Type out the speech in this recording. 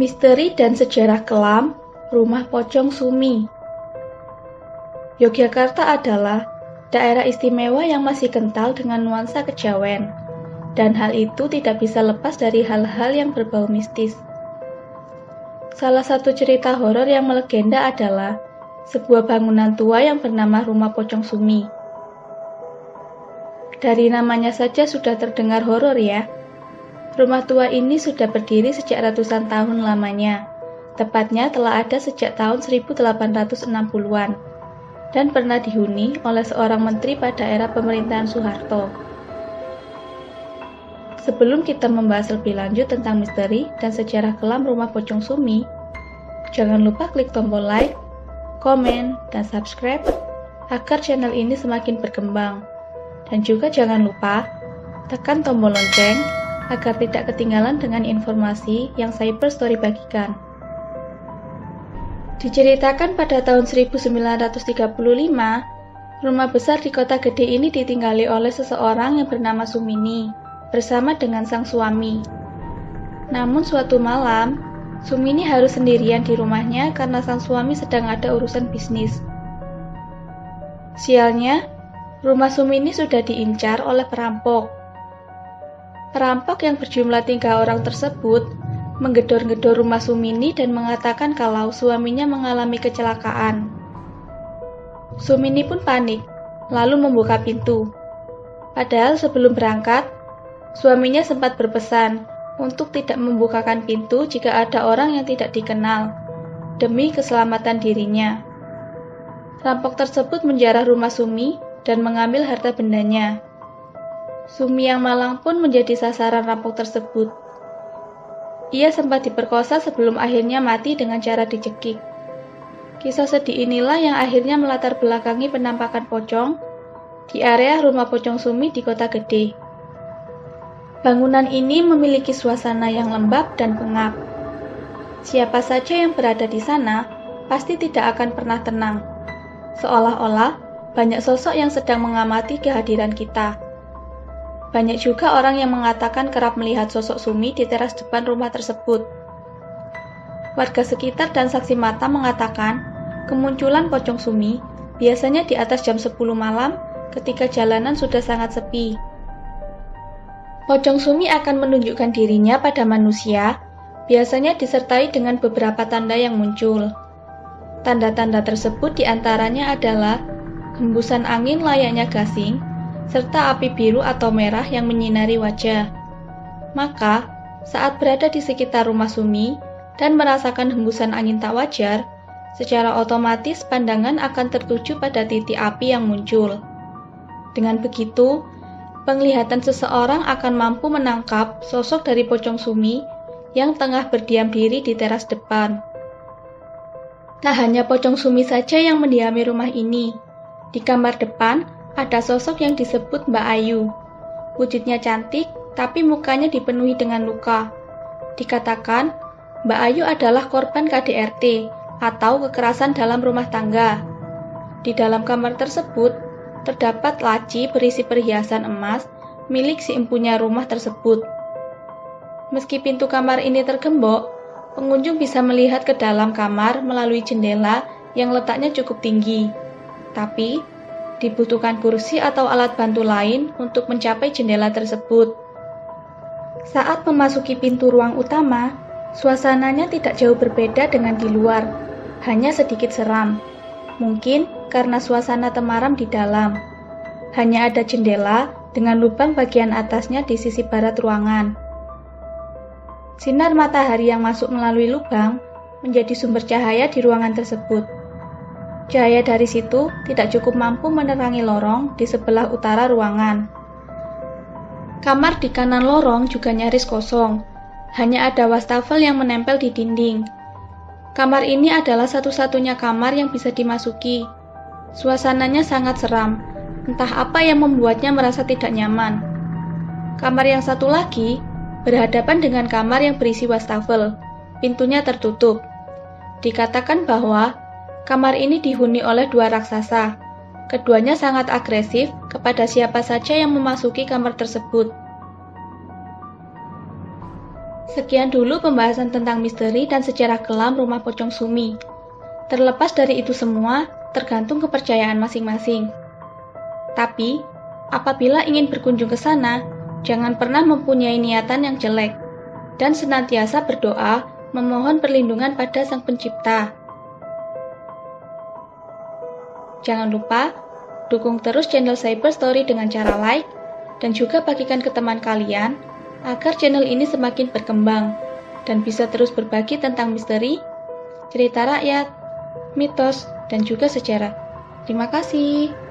Misteri dan sejarah kelam Rumah Pocong Sumi. Yogyakarta adalah daerah istimewa yang masih kental dengan nuansa kejawen, dan hal itu tidak bisa lepas dari hal-hal yang berbau mistis. Salah satu cerita horor yang melegenda adalah sebuah bangunan tua yang bernama Rumah Pocong Sumi. Dari namanya saja sudah terdengar horor ya. Rumah tua ini sudah berdiri sejak ratusan tahun lamanya. Tepatnya telah ada sejak tahun 1860-an dan pernah dihuni oleh seorang menteri pada era pemerintahan Soeharto. Sebelum kita membahas lebih lanjut tentang misteri dan sejarah kelam Rumah Pocong Sumi, jangan lupa klik tombol like, komen, dan subscribe agar channel ini semakin berkembang. Dan juga jangan lupa tekan tombol lonceng agar tidak ketinggalan dengan informasi yang Cyber Story bagikan. Diceritakan pada tahun 1935, rumah besar di kota gede ini ditinggali oleh seseorang yang bernama Sumini bersama dengan sang suami. Namun suatu malam, Sumini harus sendirian di rumahnya karena sang suami sedang ada urusan bisnis. Sialnya, rumah Sumini sudah diincar oleh perampok. Perampok yang berjumlah 3 orang tersebut menggedor-gedor rumah Sumini dan mengatakan kalau suaminya mengalami kecelakaan. Sumini pun panik, lalu membuka pintu. Padahal sebelum berangkat, suaminya sempat berpesan untuk tidak membukakan pintu jika ada orang yang tidak dikenal, demi keselamatan dirinya. Perampok tersebut menjarah rumah Sumi dan mengambil harta bendanya. Sumi yang malang pun menjadi sasaran rampok tersebut. Ia sempat diperkosa sebelum akhirnya mati dengan cara dicekik. Kisah sedih inilah yang akhirnya melatar belakangi penampakan pocong di area Rumah Pocong Sumi di Kota Gede. Bangunan ini memiliki suasana yang lembab dan pengap. Siapa saja yang berada di sana pasti tidak akan pernah tenang. Seolah-olah banyak sosok yang sedang mengamati kehadiran kita. Banyak juga orang yang mengatakan kerap melihat sosok Sumi di teras depan rumah tersebut. Warga sekitar dan saksi mata mengatakan kemunculan pocong Sumi biasanya di atas jam 10 malam ketika jalanan sudah sangat sepi. Pocong Sumi akan menunjukkan dirinya pada manusia, biasanya disertai dengan beberapa tanda yang muncul. Tanda-tanda tersebut diantaranya adalah hembusan angin layaknya gasing, serta api biru atau merah yang menyinari wajah. Maka, saat berada di sekitar rumah Sumi dan merasakan hembusan angin tak wajar, secara otomatis pandangan akan tertuju pada titik api yang muncul. Dengan begitu, penglihatan seseorang akan mampu menangkap sosok dari pocong Sumi yang tengah berdiam diri di teras depan. Tak hanya pocong Sumi saja yang mendiami rumah ini. Di kamar depan, ada sosok yang disebut Mbak Ayu. Wujudnya cantik, tapi mukanya dipenuhi dengan luka. Dikatakan, Mbak Ayu adalah korban KDRT atau kekerasan dalam rumah tangga. Di dalam kamar tersebut, terdapat laci berisi perhiasan emas milik si empunya rumah tersebut. Meski pintu kamar ini tergembok, pengunjung bisa melihat ke dalam kamar melalui jendela yang letaknya cukup tinggi. Tapi, dibutuhkan kursi atau alat bantu lain untuk mencapai jendela tersebut. Saat memasuki pintu ruang utama, suasananya tidak jauh berbeda dengan di luar, hanya sedikit seram. Mungkin karena suasana temaram di dalam. Hanya ada jendela dengan lubang bagian atasnya di sisi barat ruangan. Sinar matahari yang masuk melalui lubang menjadi sumber cahaya di ruangan tersebut. Cahaya dari situ tidak cukup mampu menerangi lorong di sebelah utara ruangan. Kamar di kanan lorong juga nyaris kosong. Hanya ada wastafel yang menempel di dinding. Kamar ini adalah satu-satunya kamar yang bisa dimasuki. Suasananya sangat seram. Entah apa yang membuatnya merasa tidak nyaman. Kamar yang satu lagi berhadapan dengan kamar yang berisi wastafel. Pintunya tertutup. Dikatakan bahwa kamar ini dihuni oleh 2 raksasa. Keduanya sangat agresif kepada siapa saja yang memasuki kamar tersebut. Sekian dulu pembahasan tentang misteri dan sejarah kelam rumah pocong Sumi. Terlepas dari itu semua, tergantung kepercayaan masing-masing. Tapi, apabila ingin berkunjung ke sana, jangan pernah mempunyai niatan yang jelek, dan senantiasa berdoa memohon perlindungan pada Sang Pencipta. Jangan lupa, dukung terus channel Cyber Story dengan cara like, dan juga bagikan ke teman kalian, agar channel ini semakin berkembang, dan bisa terus berbagi tentang misteri, cerita rakyat, mitos, dan juga sejarah. Terima kasih.